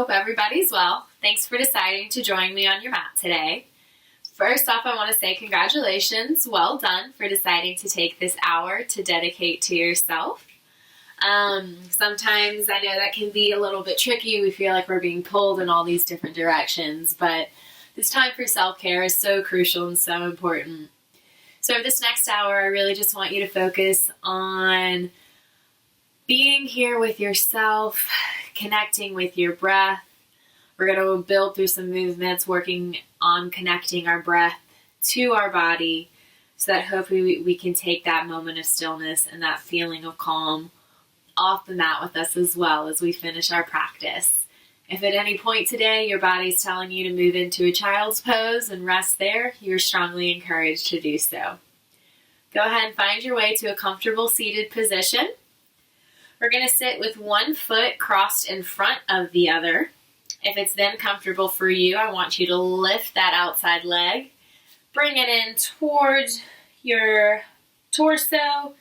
hope everybody's well. Thanks for deciding to join me on your mat today. First off, I want to say congratulations. Well done for deciding to take this hour to dedicate to yourself. Sometimes I know that can be a little bit tricky. We feel like we're being pulled in all these different directions, but this time for self-care is so crucial and so important. So this next hour, I really just want you to focus on being here with yourself, connecting with your breath. We're going to build through some movements, working on connecting our breath to our body so that hopefully we can take that moment of stillness and that feeling of calm off the mat with us as well as we finish our practice. If at any point today your body's telling you to move into a child's pose and rest there, you're strongly encouraged to do so. Go ahead and find your way to a comfortable seated position. We're going to sit with one foot crossed in front of the other. If it's then comfortable for you, I want you to lift that outside leg, bring it in towards your torso,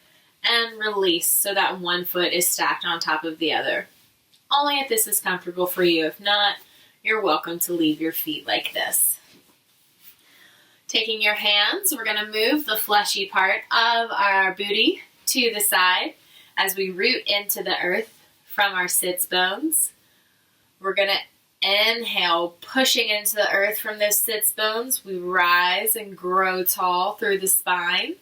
and release so that one foot is stacked on top of the other. Only if this is comfortable for you. If not, you're welcome to leave your feet like this. Taking your hands, we're going to move the fleshy part of our booty to the side as we root into the earth from our sits bones. We're going to inhale, pushing into the earth from those sits bones. We rise and grow tall through the spine,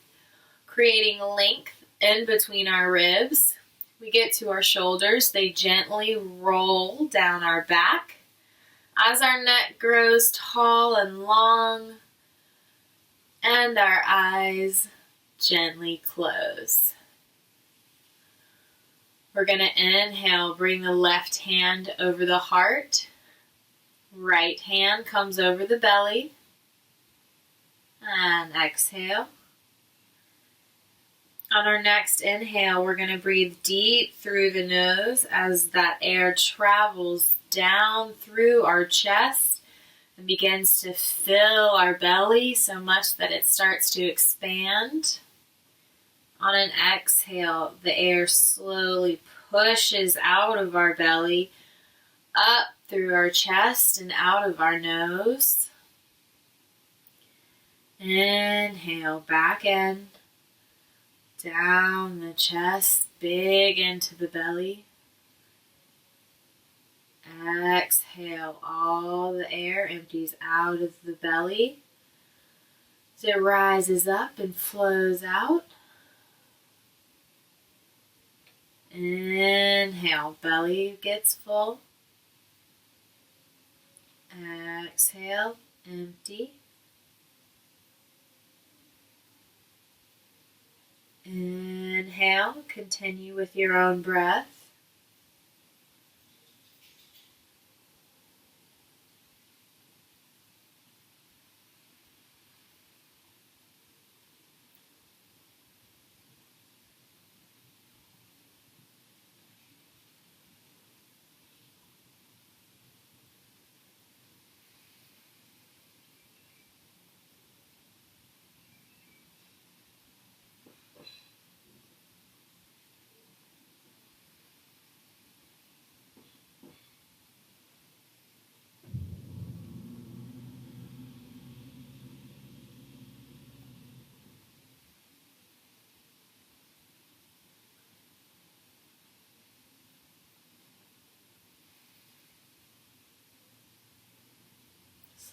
creating length in between our ribs. We get to our shoulders. They gently roll down our back as our neck grows tall and long, and our eyes gently close. We're going to inhale, bring the left hand over the heart. Right hand comes over the belly. And exhale. On our next inhale, we're going to breathe deep through the nose as that air travels down through our chest and begins to fill our belly so much that it starts to expand. On an exhale, the air slowly pushes out of our belly, up through our chest and out of our nose. Inhale, back in. Down the chest, big into the belly. Exhale, all the air empties out of the belly. So it rises up and flows out. Inhale, belly gets full. Exhale, empty. Inhale, continue with your own breath.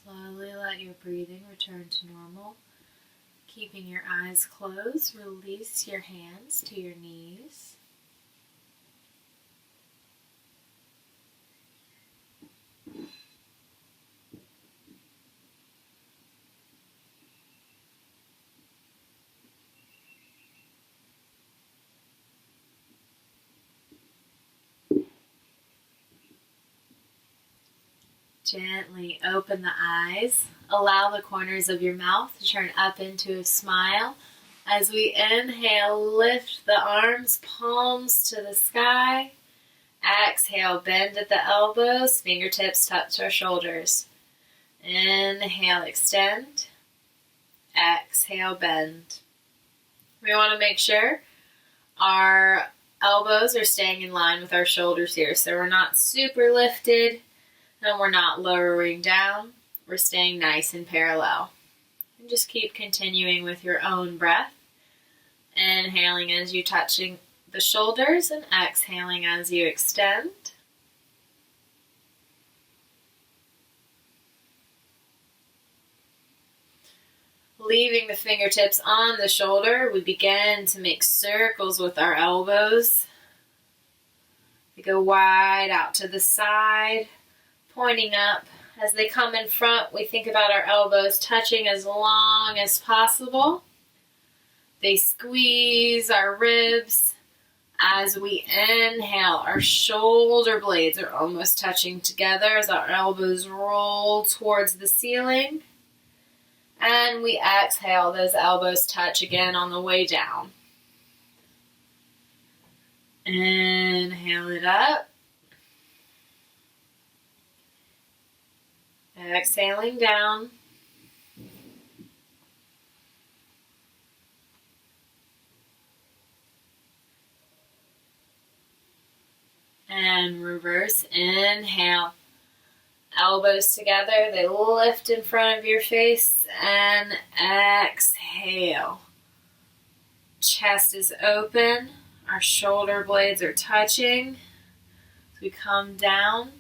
Slowly let your breathing return to normal. Keeping your eyes closed, release your hands to your knees. Gently open the eyes. Allow the corners of your mouth to turn up into a smile. As we inhale, lift the arms, palms to the sky. Exhale, bend at the elbows, fingertips touch our shoulders. Inhale, extend. Exhale, bend. We want to make sure our elbows are staying in line with our shoulders here, so we're not super lifted. And we're not lowering down. We're staying nice and parallel. And just keep continuing with your own breath. Inhaling as you touching the shoulders and exhaling as you extend. Leaving the fingertips on the shoulder, we begin to make circles with our elbows. They go wide out to the side, pointing up. As they come in front, we think about our elbows touching as long as possible. They squeeze our ribs. As we inhale, our shoulder blades are almost touching together as our elbows roll towards the ceiling. And we exhale, those elbows touch again on the way down. Inhale it up. Exhaling down. And reverse. Inhale. Elbows together, they lift in front of your face, and exhale. Chest is open, our shoulder blades are touching. As we come down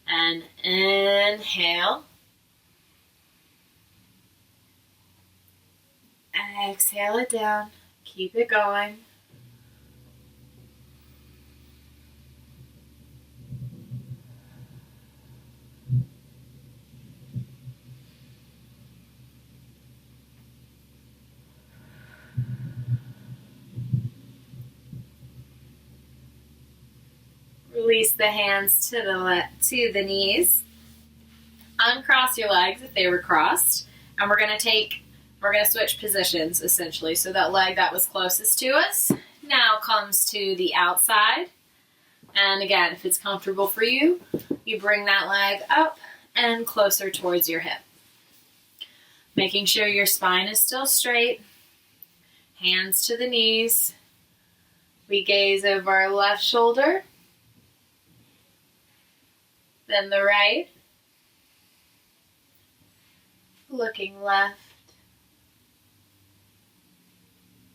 and inhale. Exhale it down, keep it going. Release the hands to the knees. Uncross your legs if they were crossed. And we're going to switch positions essentially. So that leg that was closest to us now comes to the outside. And again, if it's comfortable for you, you bring that leg up and closer towards your hip. Making sure your spine is still straight. Hands to the knees. We gaze over our left shoulder. Then the right, looking left,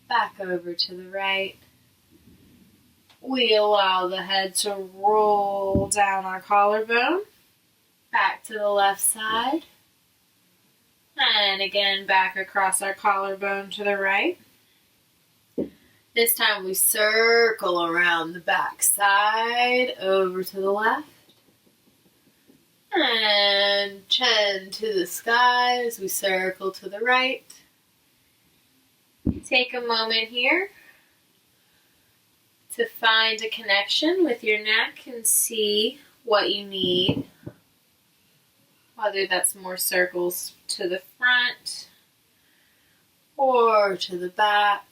back over to the right. We allow the head to roll down our collarbone, back to the left side, and again back across our collarbone to the right. This time we circle around the back side, over to the left. And chin to the sky as we circle to the right. Take a moment here to find a connection with your neck and see what you need. Whether that's more circles to the front or to the back.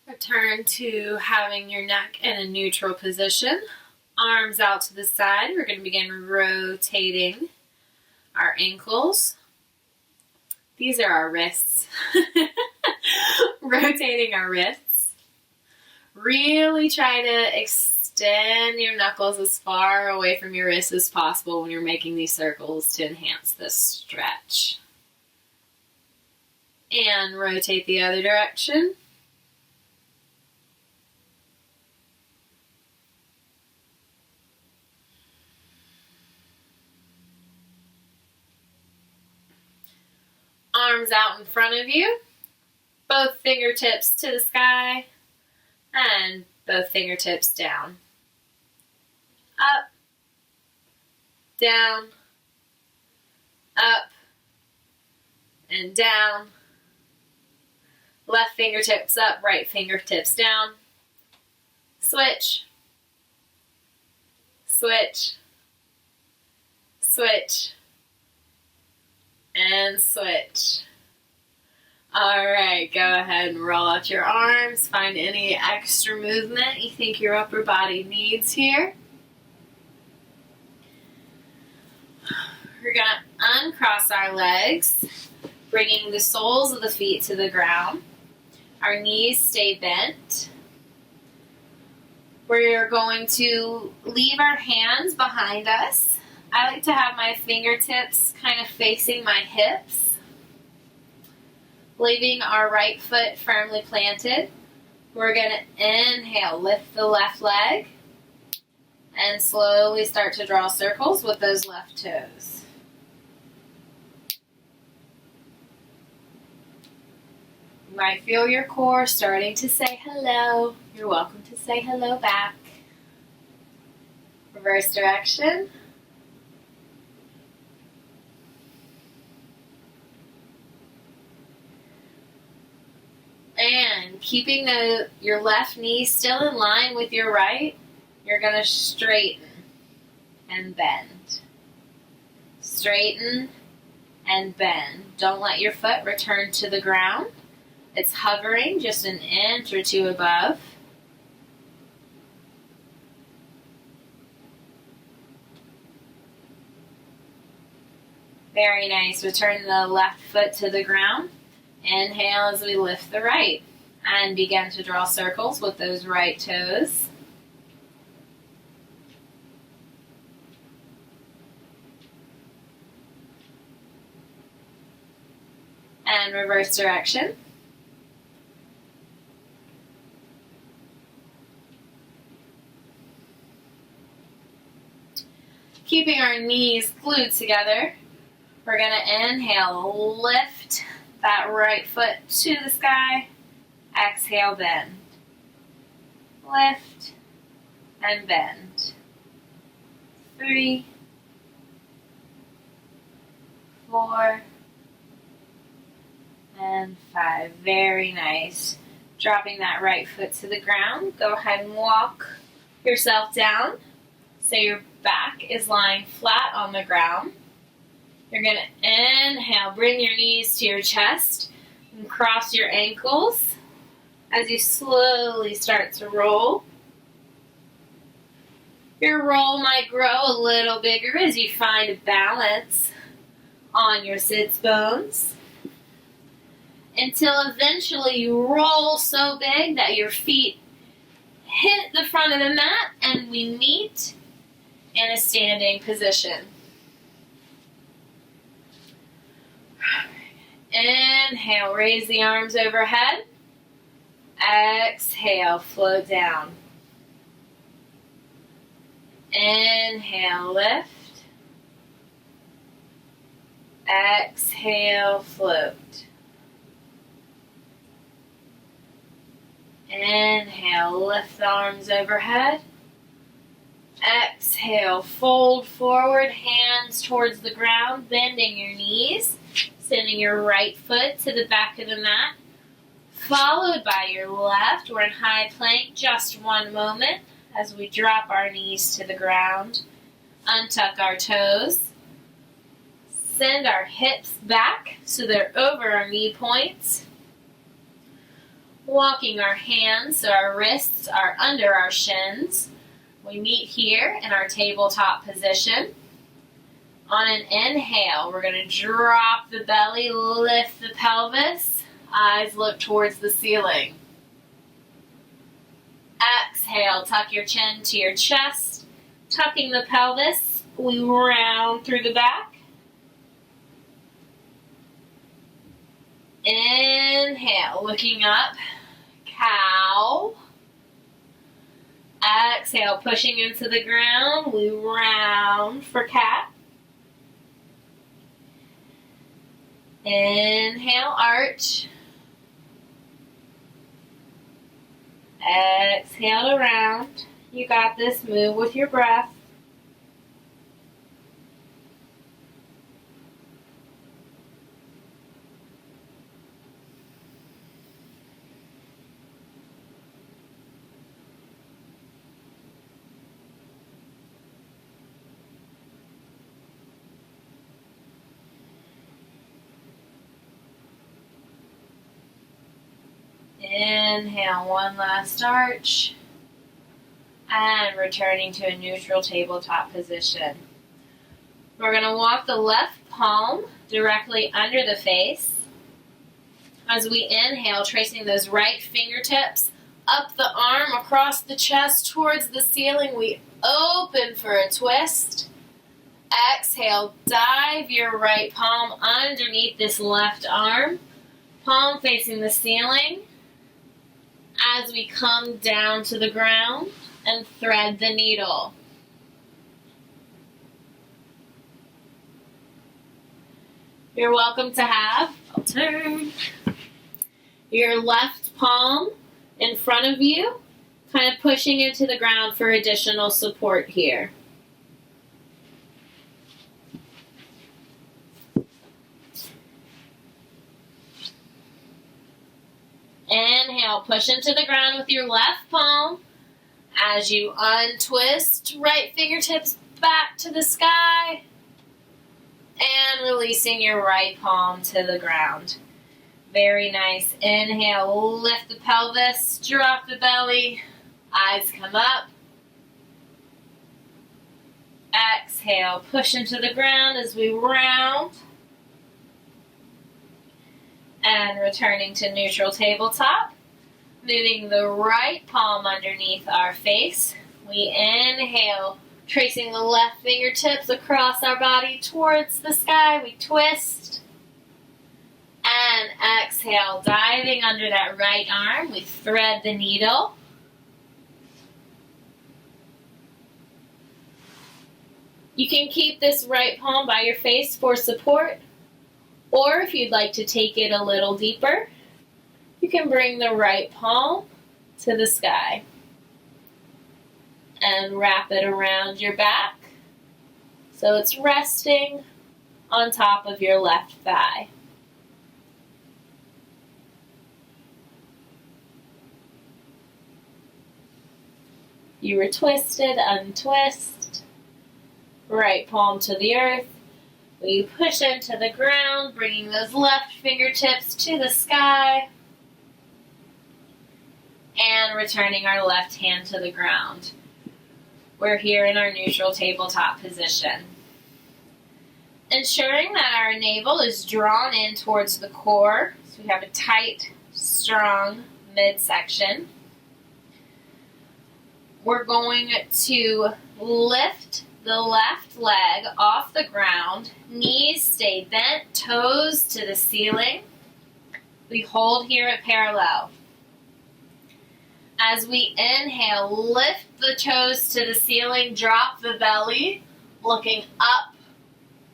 Return to having your neck in a neutral position. Arms out to the side. We're going to begin rotating our ankles. These are our wrists. Rotating our wrists. Really try to extend your knuckles as far away from your wrists as possible when you're making these circles to enhance this stretch. And rotate the other direction. Arms out in front of you, both fingertips to the sky, and both fingertips down. Up, down, up, and down. Left fingertips up, right fingertips down. Switch, switch, switch. And switch. Alright, go ahead and roll out your arms. Find any extra movement you think your upper body needs here. We're going to uncross our legs. Bringing the soles of the feet to the ground. Our knees stay bent. We're going to leave our hands behind us. I like to have my fingertips kind of facing my hips. Leaving our right foot firmly planted. We're going to inhale, lift the left leg, and slowly start to draw circles with those left toes. You might feel your core starting to say hello. You're welcome to say hello back. Reverse direction. And keeping your left knee still in line with your right, you're going to straighten and bend. Straighten and bend. Don't let your foot return to the ground. It's hovering just an inch or two above. Very nice. Return the left foot to the ground. Inhale as we lift the right. And begin to draw circles with those right toes. And reverse direction. Keeping our knees glued together, we're going to inhale, lift that right foot to the sky. Exhale, bend. Lift and bend. 3, 4, and 5. Very nice. Dropping that right foot to the ground. Go ahead and walk yourself down so your back is lying flat on the ground. You're going to inhale, bring your knees to your chest and cross your ankles as you slowly start to roll. Your roll might grow a little bigger as you find balance on your sits bones until eventually you roll so big that your feet hit the front of the mat and we meet in a standing position. Inhale, raise the arms overhead. Exhale, float down. Inhale, lift. Exhale, float. Inhale, lift the arms overhead. Exhale, fold forward, hands towards the ground, bending your knees, sending your right foot to the back of the mat, followed by your left. We're in high plank, just one moment as we drop our knees to the ground, untuck our toes, send our hips back so they're over our knee points, walking our hands so our wrists are under our shins. We meet here in our tabletop position. On an inhale, we're going to drop the belly, lift the pelvis, eyes look towards the ceiling. Exhale, tuck your chin to your chest, tucking the pelvis, we round through the back. Inhale, looking up, cow. Exhale, pushing into the ground, we round for cat. Inhale, arch. Exhale, around. You got this. Move with your breath. Inhale, one last arch, and returning to a neutral tabletop position. We're going to walk the left palm directly under the face, As we inhale, tracing those right fingertips up the arm, across the chest, towards the ceiling, we open for a twist. Exhale, dive your right palm underneath this left arm, palm facing the ceiling. As we come down to the ground and thread the needle. You're welcome to have, I'll turn, your left palm in front of you, kind of pushing into the ground for additional support here. Inhale, push into the ground with your left palm. As you untwist, right fingertips back to the sky. And releasing your right palm to the ground. Very nice. Inhale, lift the pelvis, drop the belly. Eyes come up. Exhale, push into the ground as we round. And returning to neutral tabletop. Moving the right palm underneath our face. We inhale, tracing the left fingertips across our body towards the sky. We twist. And exhale, diving under that right arm. We thread the needle. You can keep this right palm by your face for support. Or if you'd like to take it a little deeper, you can bring the right palm to the sky and wrap it around your back so it's resting on top of your left thigh. You were twisted, untwist, right palm to the earth. We push into the ground, bringing those left fingertips to the sky. And returning our left hand to the ground. We're here in our neutral tabletop position. Ensuring that our navel is drawn in towards the core, so we have a tight, strong midsection. We're going to lift the left leg off the ground, knees stay bent, toes to the ceiling. We hold here at parallel. As we inhale, lift the toes to the ceiling, drop the belly, looking up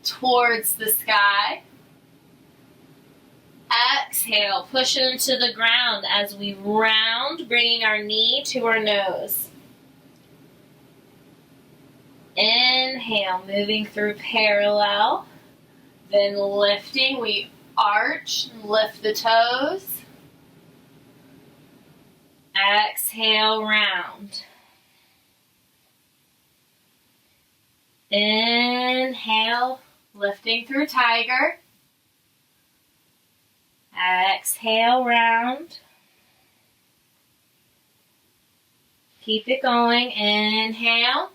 towards the sky. Exhale, push into the ground as we round, bringing our knee to our nose. Inhale, moving through parallel, then lifting, we arch, lift the toes. Exhale, round. Inhale, lifting through tiger. Exhale, round. Keep it going. Inhale.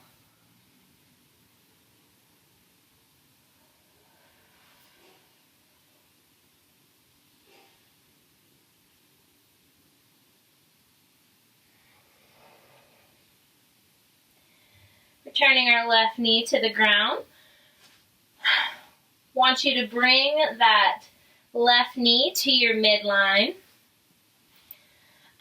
Turning our left knee to the ground. Want you to bring that left knee to your midline.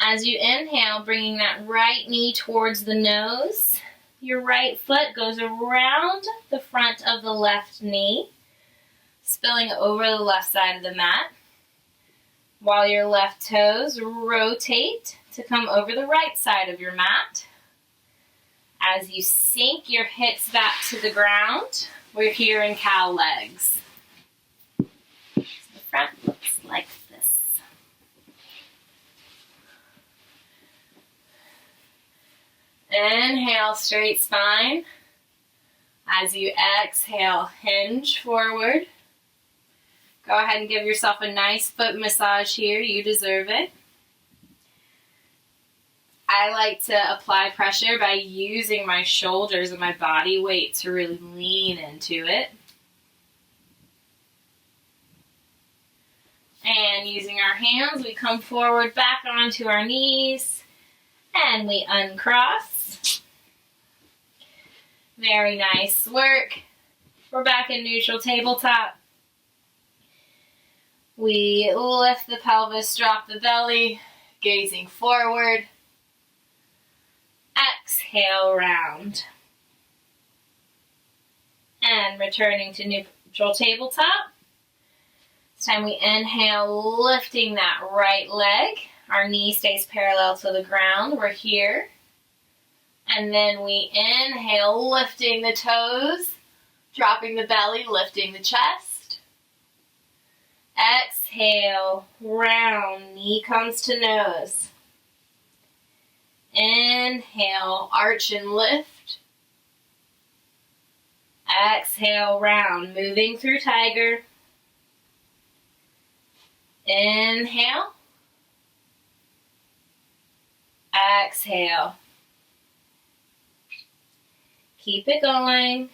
As you inhale, bringing that right knee towards the nose. Your right foot goes around the front of the left knee, spilling over the left side of the mat, while your left toes rotate to come over the right side of your mat. As you sink your hips back to the ground, we're here in cow legs. So the front looks like this. Inhale, straight spine. As you exhale, hinge forward. Go ahead and give yourself a nice foot massage here. You deserve it. I like to apply pressure by using my shoulders and my body weight to really lean into it. And using our hands, we come forward back onto our knees and we uncross. Very nice work. We're back in neutral tabletop. We lift the pelvis, drop the belly, gazing forward. Exhale, round. And returning to neutral tabletop. This time we inhale, lifting that right leg. Our knee stays parallel to the ground. We're here. And then we inhale, lifting the toes, dropping the belly, lifting the chest. Exhale, round, knee comes to nose. Inhale, arch and lift. Exhale, round, moving through tiger. Inhale. Exhale. Keep it going.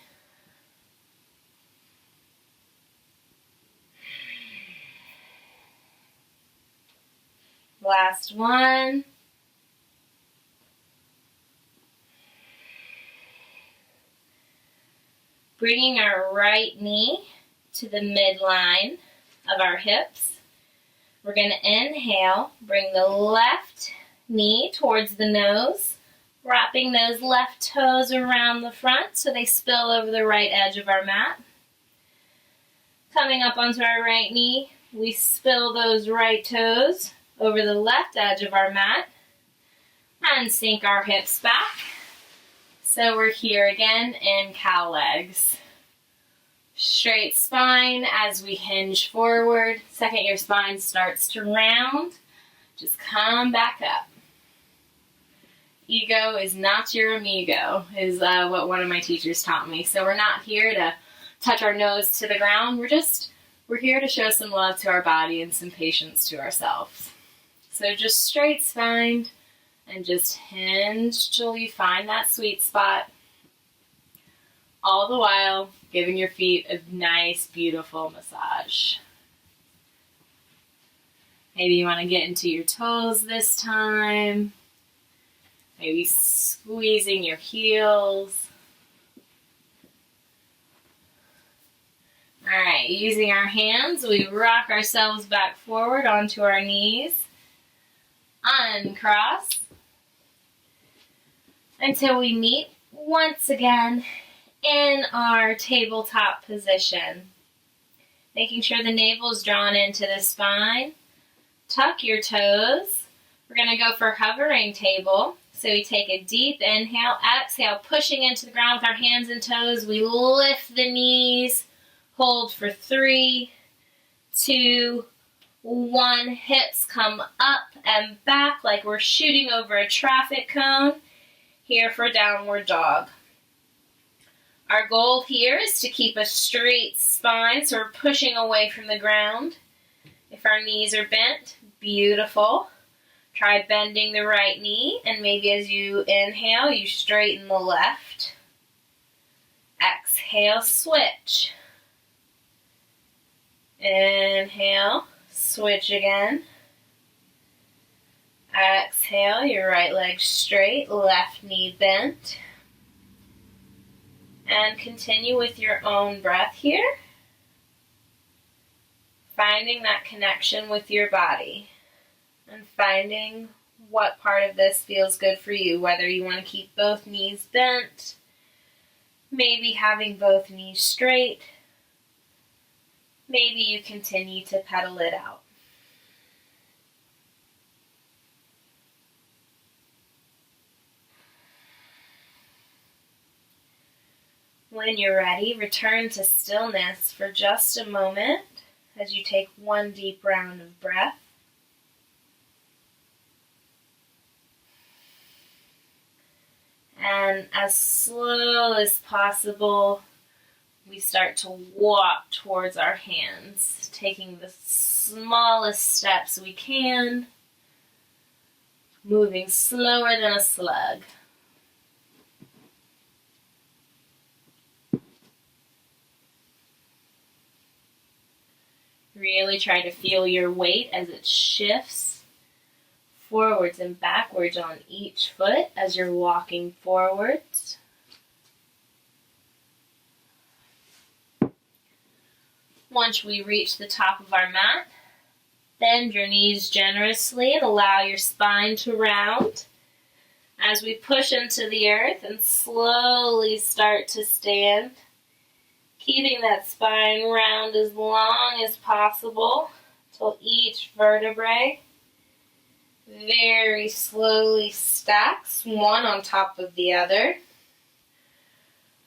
Last one. Bringing our right knee to the midline of our hips. We're going to inhale, bring the left knee towards the nose, wrapping those left toes around the front so they spill over the right edge of our mat. Coming up onto our right knee, we spill those right toes over the left edge of our mat and sink our hips back. So we're here again in cow legs. Straight spine as we hinge forward. Second your spine starts to round, just come back up. Ego is not your amigo, is what one of my teachers taught me. So we're not here to touch our nose to the ground. We're here to show some love to our body and some patience to ourselves. So just straight spine and just hinge till you find that sweet spot. All the while giving your feet a nice, beautiful massage. Maybe you want to get into your toes this time. Maybe squeezing your heels. All right, using our hands, we rock ourselves back forward onto our knees. Uncross. Until we meet once again in our tabletop position. Making sure the navel is drawn into the spine. Tuck your toes. We're going to go for hovering table. So we take a deep inhale, exhale, pushing into the ground with our hands and toes. We lift the knees, hold for 3, 2, 1. Hips come up and back like we're shooting over a traffic cone. Here for downward dog. Our goal here is to keep a straight spine, so we're pushing away from the ground. If our knees are bent, beautiful. Try bending the right knee, and maybe as you inhale, you straighten the left. Exhale, switch. Inhale, switch again. Exhale, your right leg straight, left knee bent. And continue with your own breath here. Finding that connection with your body. And finding what part of this feels good for you. Whether you want to keep both knees bent. Maybe having both knees straight. Maybe you continue to pedal it out. When you're ready, return to stillness for just a moment as you take one deep round of breath. And as slow as possible, we start to walk towards our hands, taking the smallest steps we can, moving slower than a slug. Really try to feel your weight as it shifts forwards and backwards on each foot as you're walking forwards. Once we reach the top of our mat, bend your knees generously and allow your spine to round as we push into the earth and slowly start to stand, keeping that spine round as long as possible till each vertebrae very slowly stacks one on top of the other.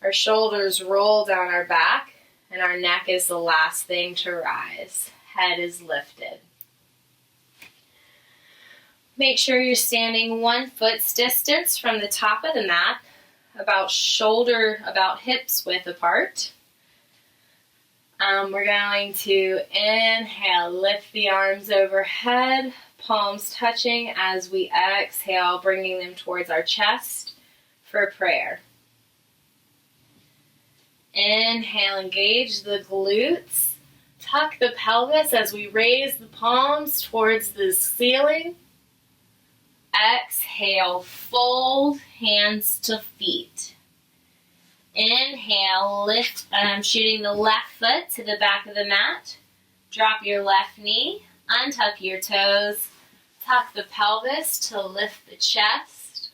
Our shoulders roll down our back and our neck is the last thing to rise. Head is lifted. Make sure you're standing 1 foot's distance from the top of the mat, about hips width apart. We're going to inhale, lift the arms overhead, palms touching as we exhale, bringing them towards our chest for prayer. Inhale, engage the glutes, tuck the pelvis as we raise the palms towards the ceiling. Exhale, fold hands to feet. Inhale, lift, shooting the left foot to the back of the mat. Drop your left knee, untuck your toes, tuck the pelvis to lift the chest.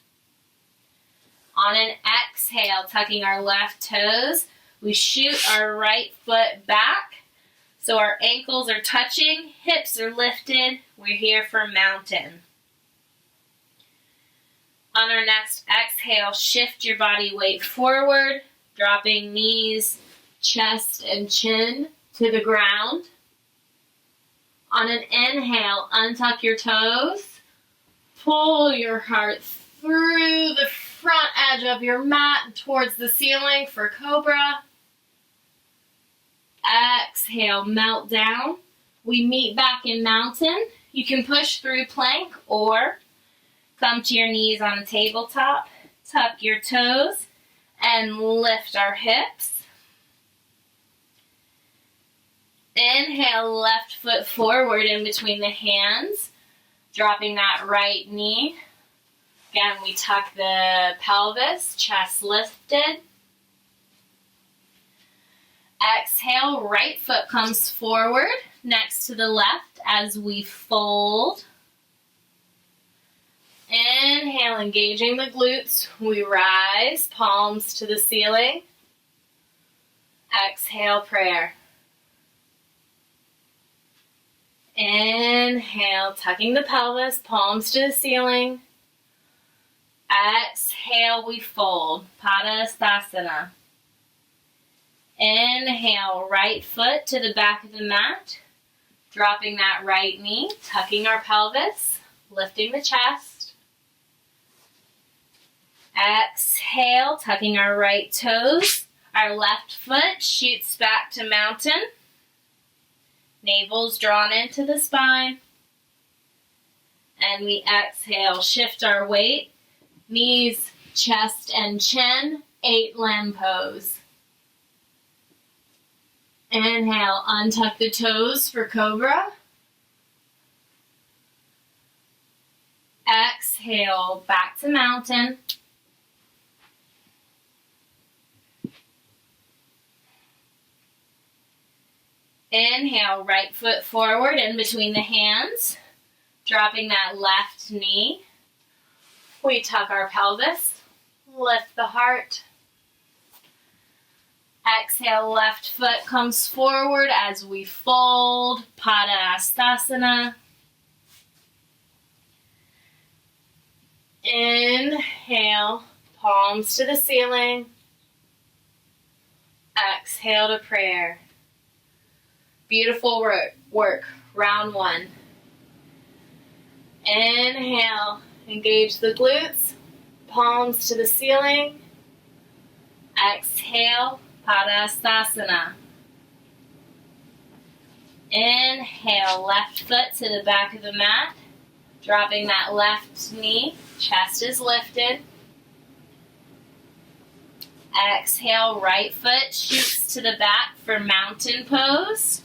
On an exhale, tucking our left toes, we shoot our right foot back so our ankles are touching, hips are lifted. We're here for mountain. On our next exhale, shift your body weight forward, dropping knees, chest, and chin to the ground. On an inhale, untuck your toes, pull your heart through the front edge of your mat towards the ceiling for cobra. Exhale, melt down. We meet back in mountain. You can push through plank or come to your knees on a tabletop, tuck your toes, and lift our hips. Inhale, left foot forward in between the hands, dropping that right knee. Again, we tuck the pelvis, chest lifted. Exhale, right foot comes forward next to the left as we fold. Inhale, engaging the glutes. We rise, palms to the ceiling. Exhale, prayer. Inhale, tucking the pelvis, palms to the ceiling. Exhale, we fold, Padasana. Inhale, right foot to the back of the mat, dropping that right knee, tucking our pelvis, lifting the chest. Exhale, tucking our right toes. Our left foot shoots back to mountain. Navel's drawn into the spine. And we exhale, shift our weight. Knees, chest, and chin, 8 limb pose. Inhale, untuck the toes for cobra. Exhale, back to mountain. Inhale, right foot forward in between the hands, dropping that left knee. We tuck our pelvis, lift the heart. Exhale, left foot comes forward as we fold, Padasana. Inhale, palms to the ceiling. Exhale to prayer. Beautiful work. Round 1. Inhale, engage the glutes, palms to the ceiling. Exhale, Padasana. Inhale, left foot to the back of the mat, dropping that left knee, chest is lifted. Exhale, right foot shoots to the back for mountain pose.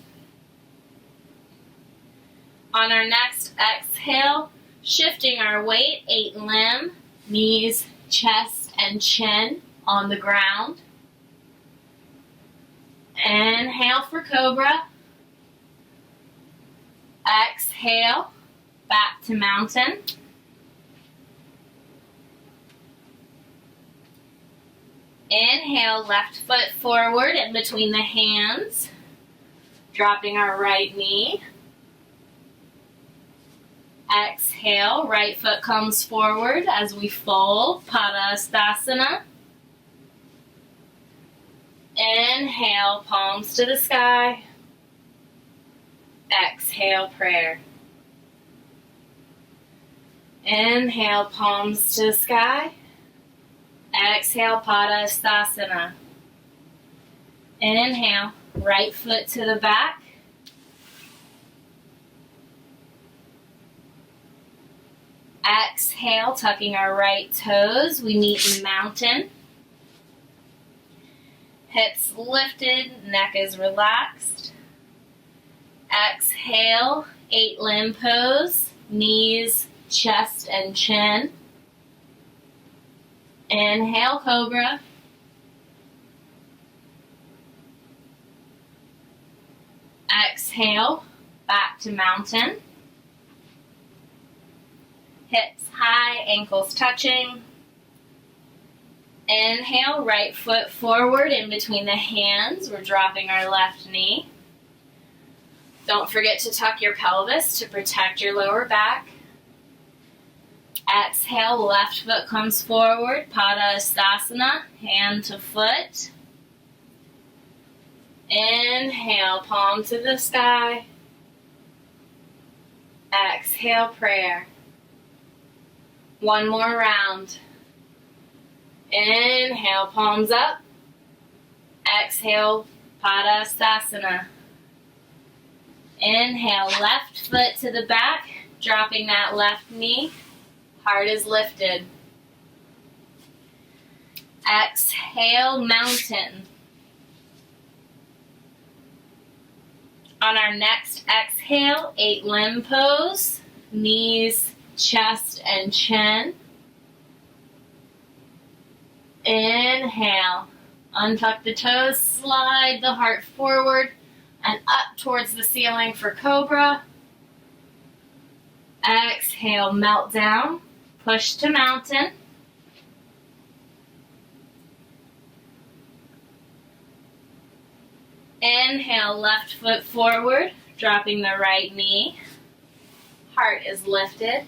On our next exhale, shifting our weight, 8 limb, knees, chest, and chin on the ground. Inhale for cobra. Exhale, back to mountain. Inhale, left foot forward in between the hands, dropping our right knee. Exhale, right foot comes forward as we fold, Padastasana. Inhale, palms to the sky. Exhale, prayer. Inhale, palms to the sky. Exhale, Padastasana. Inhale, right foot to the back. Exhale, tucking our right toes. We meet in mountain. Hips lifted, neck is relaxed. Exhale, 8 limb pose. Knees, chest, and chin. Inhale, cobra. Exhale, back to mountain. Hips high, ankles touching. Inhale, right foot forward in between the hands. We're dropping our left knee. Don't forget to tuck your pelvis to protect your lower back. Exhale, left foot comes forward, Padastasana, hand to foot. Inhale, palm to the sky. Exhale, prayer. One more round. Inhale, palms up. Exhale, Padastasana. Inhale, left foot to the back, dropping that left knee. Heart is lifted. Exhale, mountain. On our next exhale, 8 limb pose. Knees, chest, and chin. Inhale. Untuck the toes, slide the heart forward and up towards the ceiling for cobra. Exhale, melt down. Push to mountain. Inhale, left foot forward, dropping the right knee. Heart is lifted.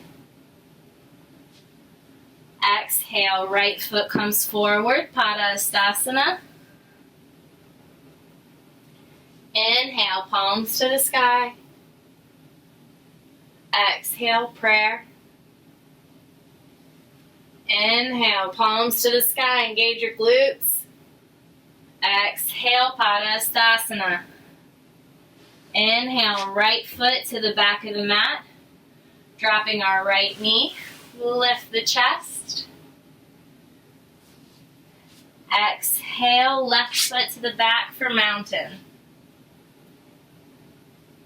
Exhale, right foot comes forward, Padastasana. Inhale, palms to the sky. Exhale, prayer. Inhale, palms to the sky, engage your glutes. Exhale, Padastasana. Inhale, right foot to the back of the mat, dropping our right knee. Lift the chest. Exhale, left foot to the back for mountain.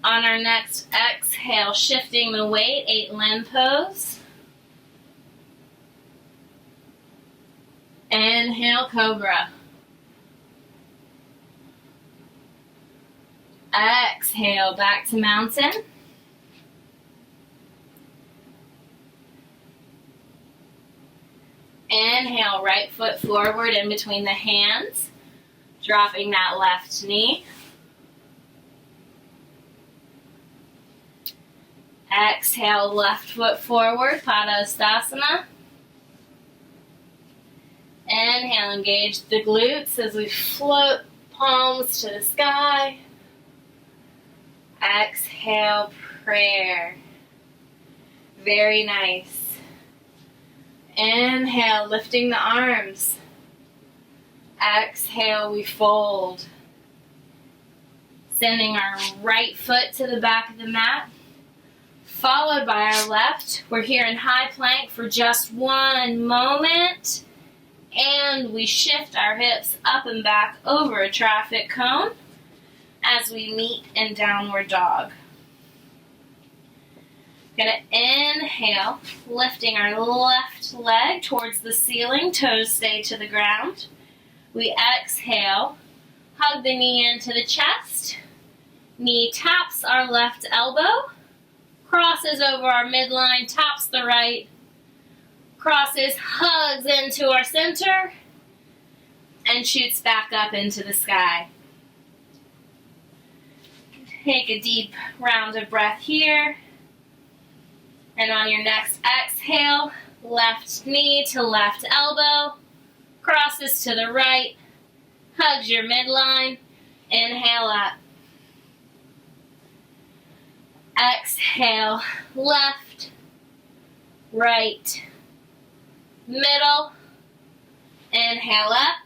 On our next exhale, shifting the weight, 8 limb pose. Inhale, cobra. Exhale, back to mountain. Inhale, right foot forward in between the hands, dropping that left knee. Exhale, left foot forward, Padastasana. Inhale, engage the glutes as we float palms to the sky. Exhale, prayer. Very nice. Inhale, lifting the arms. Exhale, we fold. Sending our right foot to the back of the mat, followed by our left. We're here in high plank for just one moment. And we shift our hips up and back over a traffic cone as we meet in downward dog. Gonna inhale, lifting our left leg towards the ceiling, toes stay to the ground. We exhale, hug the knee into the chest, knee taps our left elbow, crosses over our midline, taps the right, crosses, hugs into our center, and shoots back up into the sky. Take a deep round of breath here. And on your next exhale, left knee to left elbow, crosses to the right, hugs your midline, inhale up. Exhale, left, right, middle, inhale up.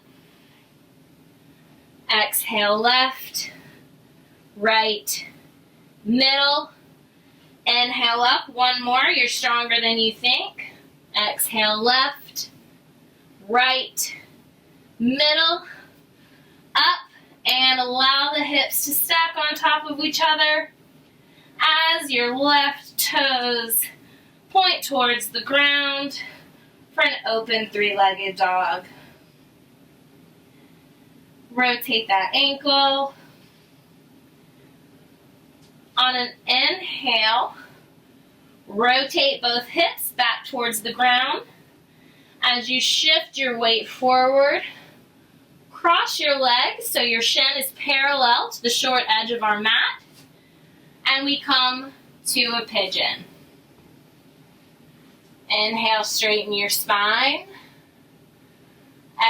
Exhale, left, right, middle, inhale up. One more, you're stronger than you think. Exhale, left, right, middle, up, and allow the hips to stack on top of each other as your left toes point towards the ground for an open three-legged dog. Rotate that ankle. On an inhale, rotate both hips back towards the ground. As you shift your weight forward, cross your legs so your shin is parallel to the short edge of our mat, and we come to a pigeon. Inhale, straighten your spine.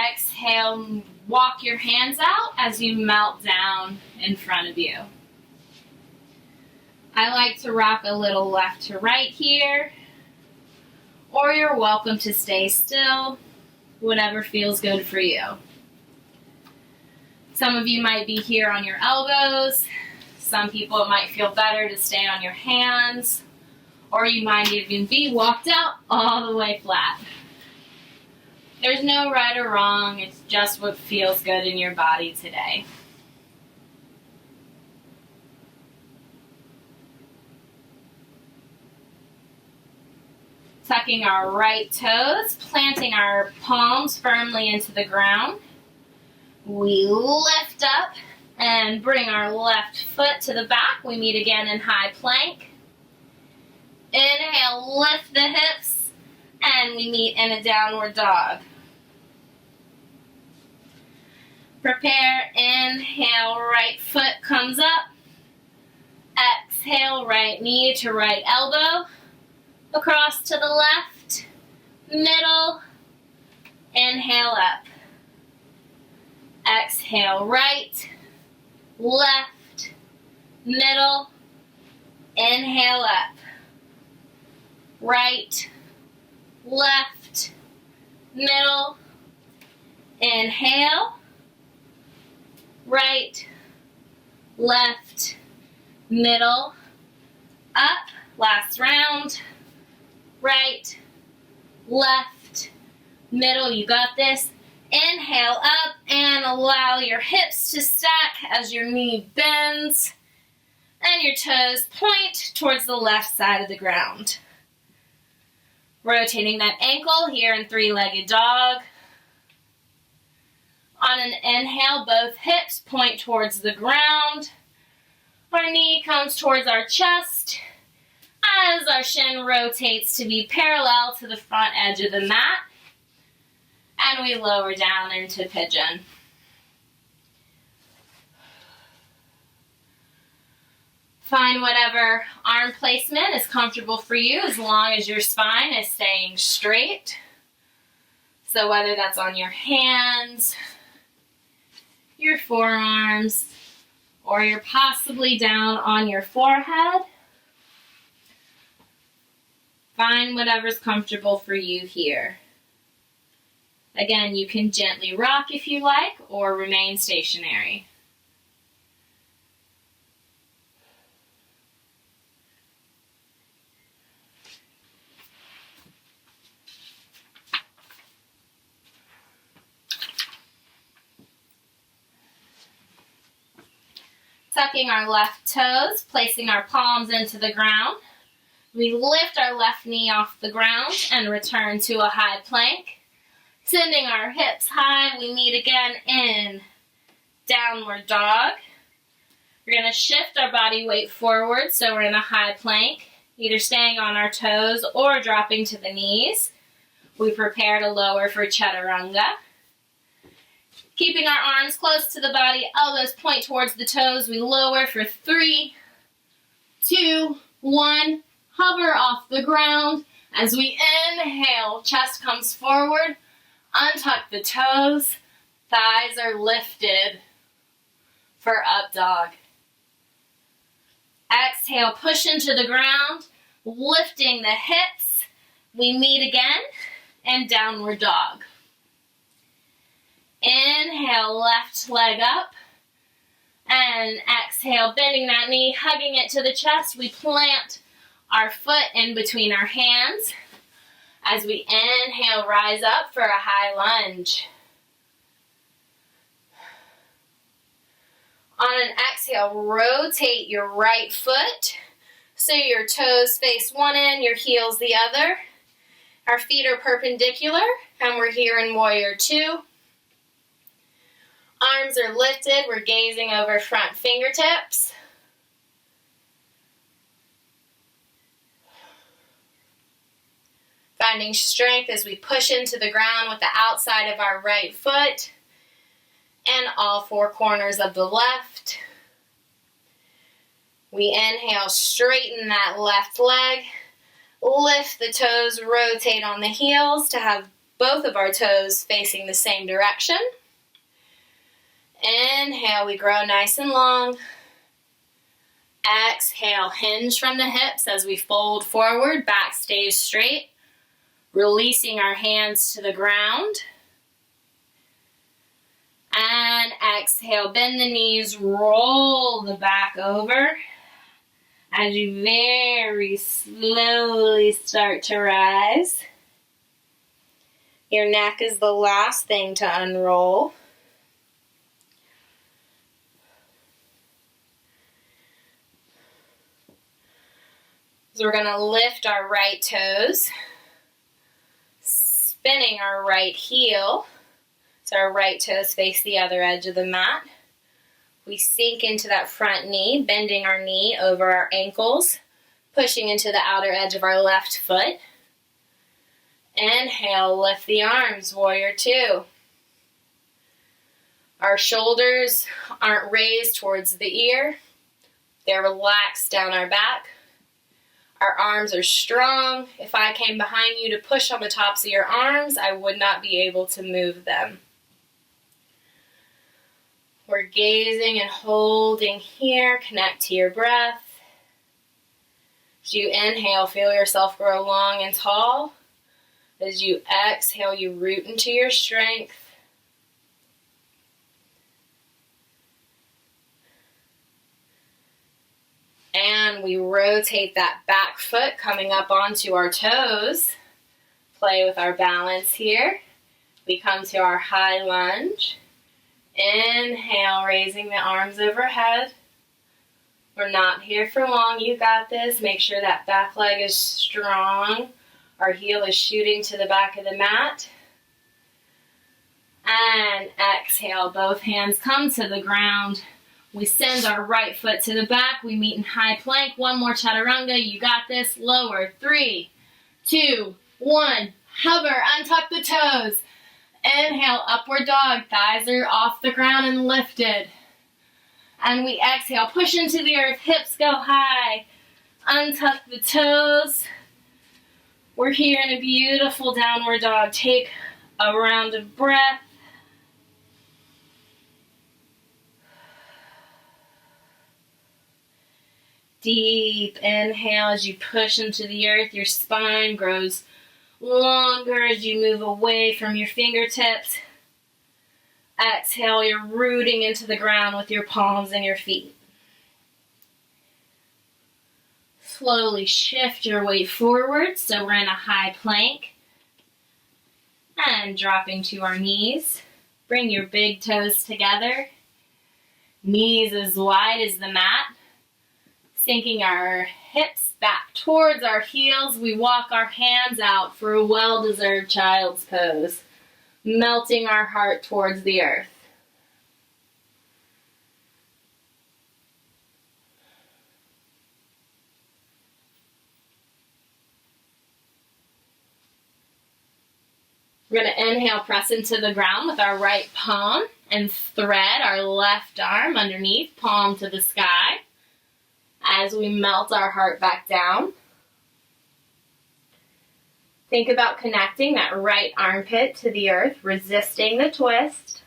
Exhale, walk your hands out as you melt down in front of you. I like to rock a little left to right here, or you're welcome to stay still, whatever feels good for you. Some of you might be here on your elbows. Some people it might feel better to stay on your hands, or you might even be walked out all the way flat. There's no right or wrong, it's just what feels good in your body today. Tucking our right toes, planting our palms firmly into the ground. We lift up and bring our left foot to the back. We meet again in high plank. Inhale, lift the hips, and we meet in a downward dog. Prepare, inhale, right foot comes up. Exhale, right knee to right elbow. Across to the left, middle, inhale up. Exhale, right, left, middle, inhale up. Right, left, middle, inhale. Right, left, middle, up. Last round. Right, left, middle, you got this. Inhale up and allow your hips to stack as your knee bends and your toes point towards the left side of the ground. Rotating that ankle here in three-legged dog. On an inhale, both hips point towards the ground. Our knee comes towards our chest as our shin rotates to be parallel to the front edge of the mat. And we lower down into pigeon. Find whatever arm placement is comfortable for you as long as your spine is staying straight. So whether that's on your hands, your forearms, or you're possibly down on your forehead, find whatever's comfortable for you here. Again, you can gently rock if you like, or remain stationary. Tucking our left toes, placing our palms into the ground. We lift our left knee off the ground and return to a high plank. Sending our hips high, we meet again in downward dog. We're going to shift our body weight forward, so we're in a high plank, either staying on our toes or dropping to the knees. We prepare to lower for chaturanga. Keeping our arms close to the body, elbows point towards the toes, we lower for 3, 2, 1. Hover off the ground. As we inhale, chest comes forward. Untuck the toes. Thighs are lifted for up dog. Exhale, push into the ground, lifting the hips. We meet again in downward dog. Inhale, left leg up. And exhale, bending that knee, hugging it to the chest. We plant our foot in between our hands. As we inhale, rise up for a high lunge. On an exhale, rotate your right foot so your toes face one end, your heels the other. Our feet are perpendicular, and we're here in Warrior Two. Arms are lifted, we're gazing over front fingertips. Finding strength as we push into the ground with the outside of our right foot and all 4 corners of the left. We inhale, straighten that left leg, lift the toes, rotate on the heels to have both of our toes facing the same direction. Inhale, we grow nice and long. Exhale, hinge from the hips as we fold forward, back stays straight. Releasing our hands to the ground. And exhale, bend the knees, roll the back over. As you very slowly start to rise. Your neck is the last thing to unroll. So we're going to lift our right toes. Spinning our right heel, so our right toes face the other edge of the mat. We sink into that front knee, bending our knee over our ankles, pushing into the outer edge of our left foot. Inhale, lift the arms, Warrior Two. Our shoulders aren't raised towards the ear. They're relaxed down our back. Our arms are strong. If I came behind you to push on the tops of your arms, I would not be able to move them. We're gazing and holding here. Connect to your breath. As you inhale, feel yourself grow long and tall. As you exhale, you root into your strength. And we rotate that back foot coming up onto our toes. Play with our balance here. We come to our high lunge. Inhale, raising the arms overhead. We're not here for long. You got this. Make sure that back leg is strong. Our heel is shooting to the back of the mat. And exhale, both hands come to the ground. We send our right foot to the back. We meet in high plank. One more chaturanga. You got this. Lower. 3, 2, 1. Hover. Untuck the toes. Inhale. Upward dog. Thighs are off the ground and lifted. And we exhale. Push into the earth. Hips go high. Untuck the toes. We're here in a beautiful downward dog. Take a round of breath. Deep inhale as you push into the earth. Your spine grows longer as you move away from your fingertips. Exhale, you're rooting into the ground with your palms and your feet. Slowly shift your weight forward, so we're in a high plank. And dropping to our knees. Bring your big toes together. Knees as wide as the mat. Sinking our hips back towards our heels, we walk our hands out for a well-deserved child's pose, melting our heart towards the earth. We're going to inhale, press into the ground with our right palm and thread our left arm underneath, palm to the sky, as we melt our heart back down. Think about connecting that right armpit to the earth, resisting the twist.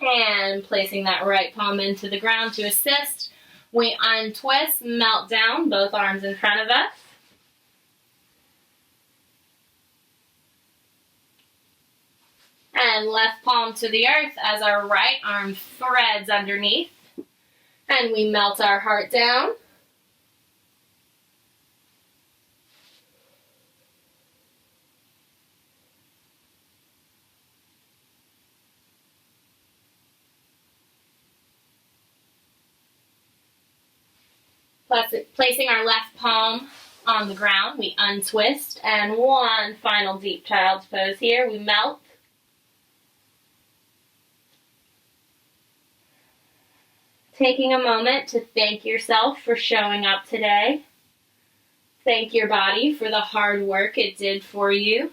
And placing that right palm into the ground to assist, we untwist, melt down, both arms in front of us. And left palm to the earth as our right arm threads underneath. And we melt our heart down. Placing our left palm on the ground, we untwist. And one final deep child's pose here. We melt. Taking a moment to thank yourself for showing up today. Thank your body for the hard work it did for you.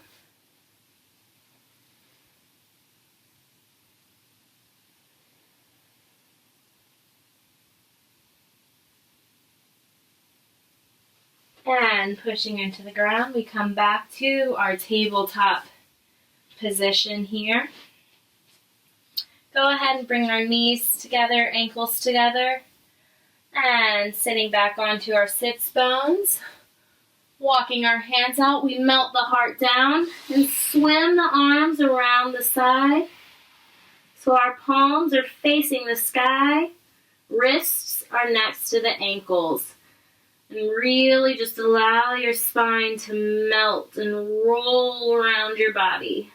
And pushing into the ground, we come back to our tabletop position here. Go ahead and bring our knees together, ankles together, and sitting back onto our sits bones. Walking our hands out, we melt the heart down and swim the arms around the side. So our palms are facing the sky, wrists are next to the ankles. And really just allow your spine to melt and roll around your body.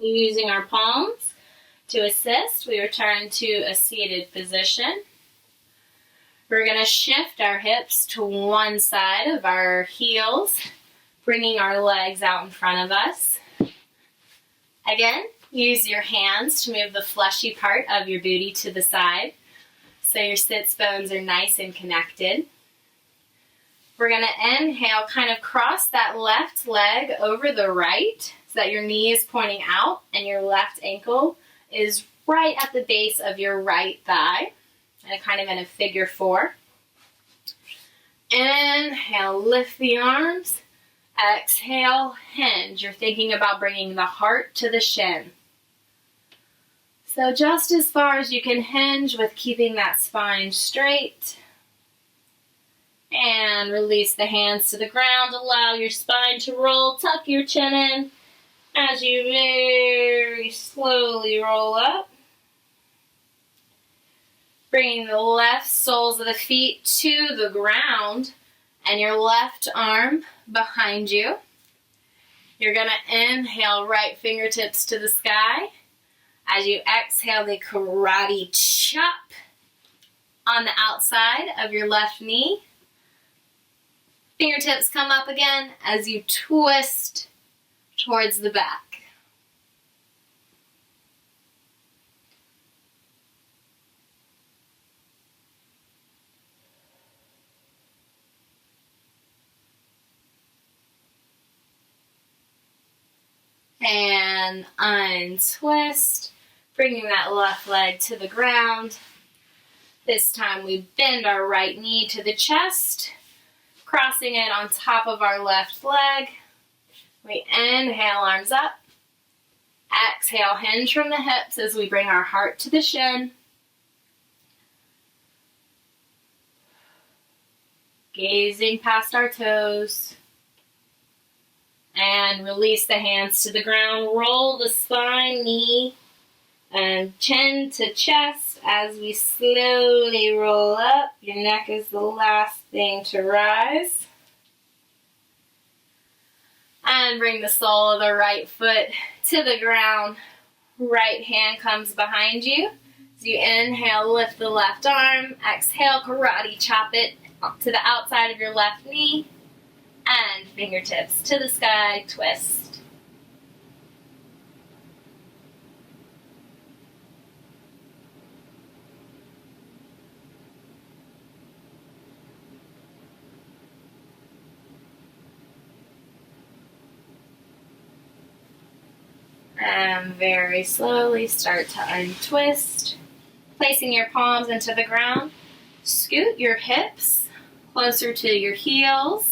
Using our palms to assist, we return to a seated position. We're going to shift our hips to one side of our heels, bringing our legs out in front of us. Again, use your hands to move the fleshy part of your booty to the side so your sits bones are nice and connected. We're going to inhale, kind of cross that left leg over the right so that your knee is pointing out and your left ankle is right at the base of your right thigh, and kind of in a figure four. Inhale, lift the arms. Exhale, hinge. You're thinking about bringing the heart to the shin. So just as far as you can hinge with keeping that spine straight. And release the hands to the ground. Allow your spine to roll. Tuck your chin in as you very slowly roll up. Bringing the left soles of the feet to the ground and your left arm behind you. You're going to inhale, right fingertips to the sky. As you exhale, the karate chop on the outside of your left knee. Fingertips come up again as you twist towards the back. And untwist, bringing that left leg to the ground. This time we bend our right knee to the chest, crossing it on top of our left leg. We inhale, arms up. Exhale, hinge from the hips as we bring our heart to the shin. Gazing past our toes. And release the hands to the ground. Roll the spine, knee, and chin to chest as we slowly roll up. Your neck is the last thing to rise. And bring the sole of the right foot to the ground. Right hand comes behind you. As you inhale, lift the left arm. Exhale, karate chop it to the outside of your left knee. And fingertips to the sky, twist. And very slowly start to untwist. Placing your palms into the ground. Scoot your hips closer to your heels.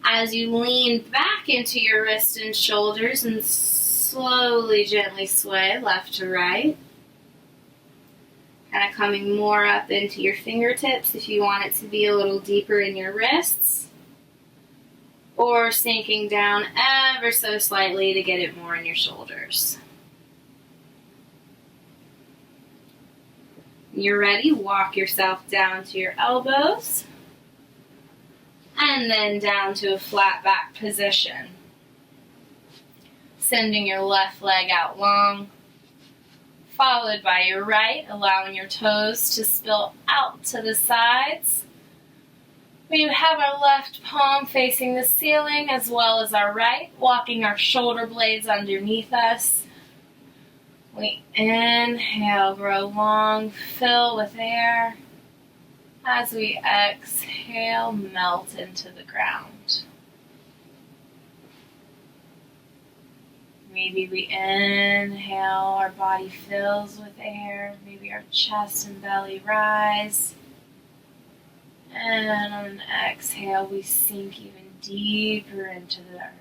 As you lean back into your wrists and shoulders and slowly, gently sway left to right. Kind of coming more up into your fingertips if you want it to be a little deeper in your wrists. Or sinking down ever so slightly to get it more in your shoulders. When you're ready, walk yourself down to your elbows. And then down to a flat back position. Sending your left leg out long, followed by your right, allowing your toes to spill out to the sides. We have our left palm facing the ceiling as well as our right, walking our shoulder blades underneath us. We inhale, grow long, fill with air. As we exhale, melt into the ground. Maybe we inhale, our body fills with air. Maybe our chest and belly rise. And on an exhale, we sink even deeper into the earth.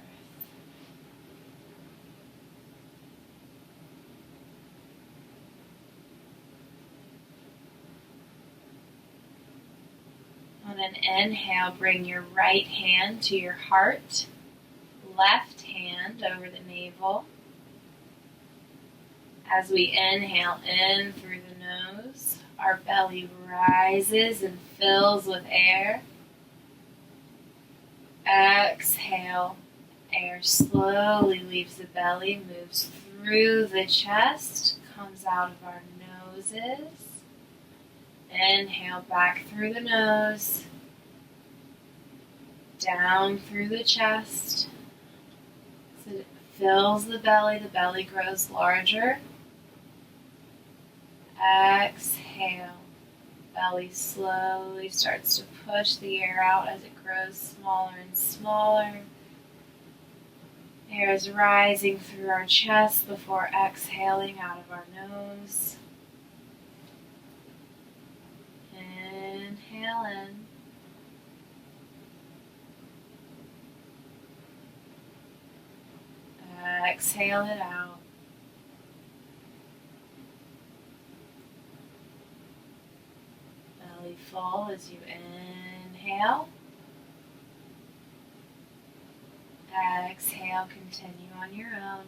On an inhale, bring your right hand to your heart, left hand over the navel. As we inhale in through the nose, our belly rises and fills with air. Exhale, air slowly leaves the belly, moves through the chest, comes out of our noses. Inhale back through the nose, down through the chest. So it fills the belly grows larger. Exhale, belly slowly starts to push the air out as it grows smaller and smaller. Air is rising through our chest before exhaling out of our nose. Inhale in. Exhale it out. Belly full as you inhale. Exhale, continue on your own.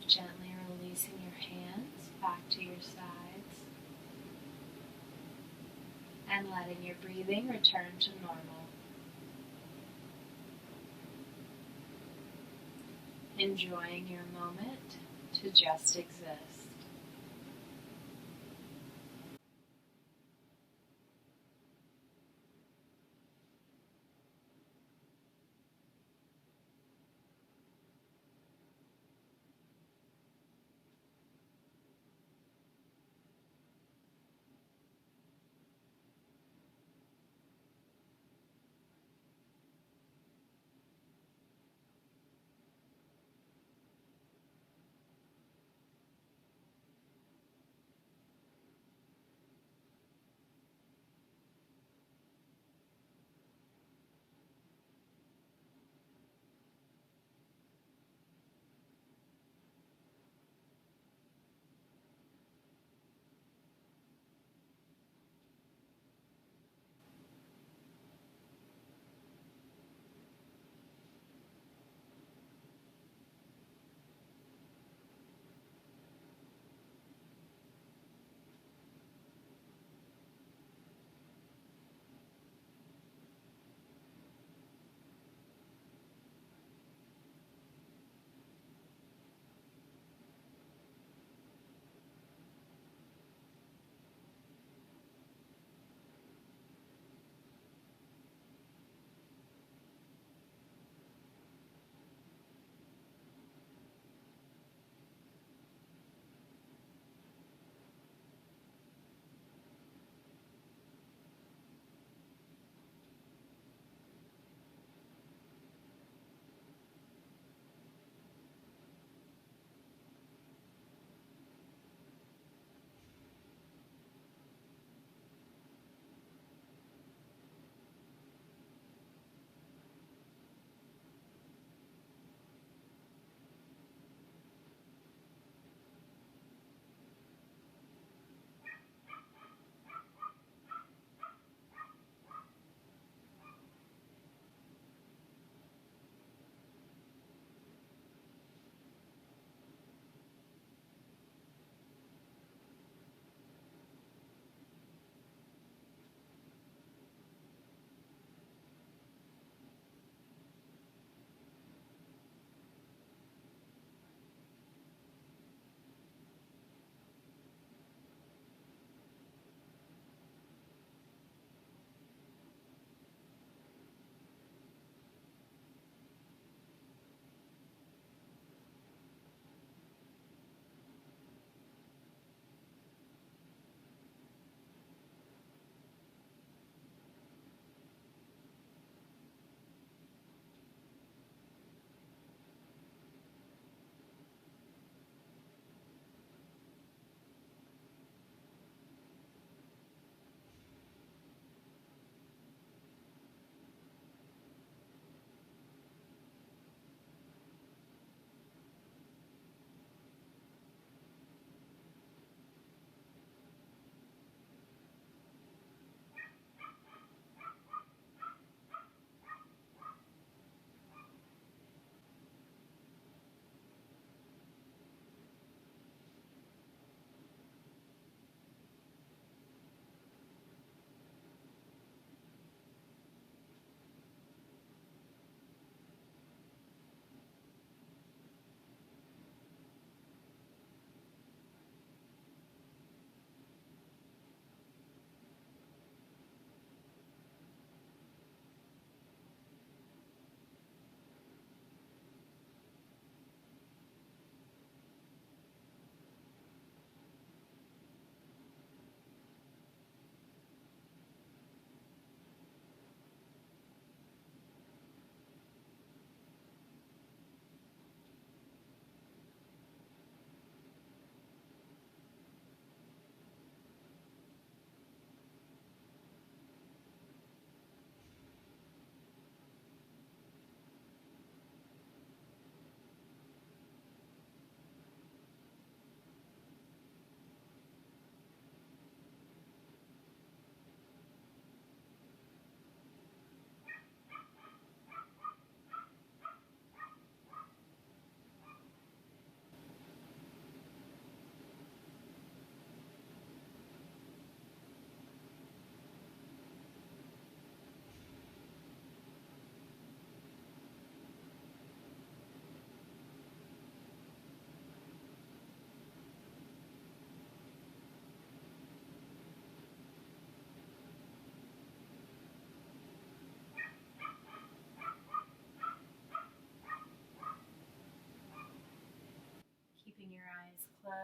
Gently releasing your hands back to your sides and letting your breathing return to normal. Enjoying your moment to just exist.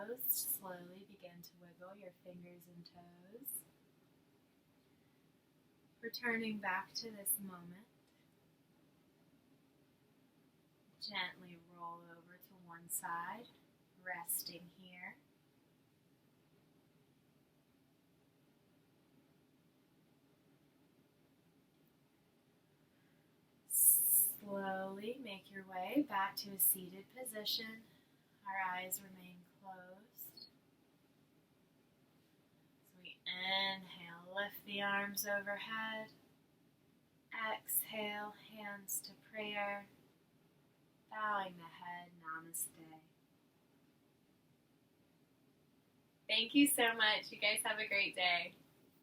closed, slowly begin to wiggle your fingers and toes. Returning back to this moment, gently roll over to one side, resting here. Slowly make your way back to a seated position. Our eyes remain closed. As we inhale, lift the arms overhead. Exhale, hands to prayer. Bowing the head, namaste. Thank you so much. You guys have a great day.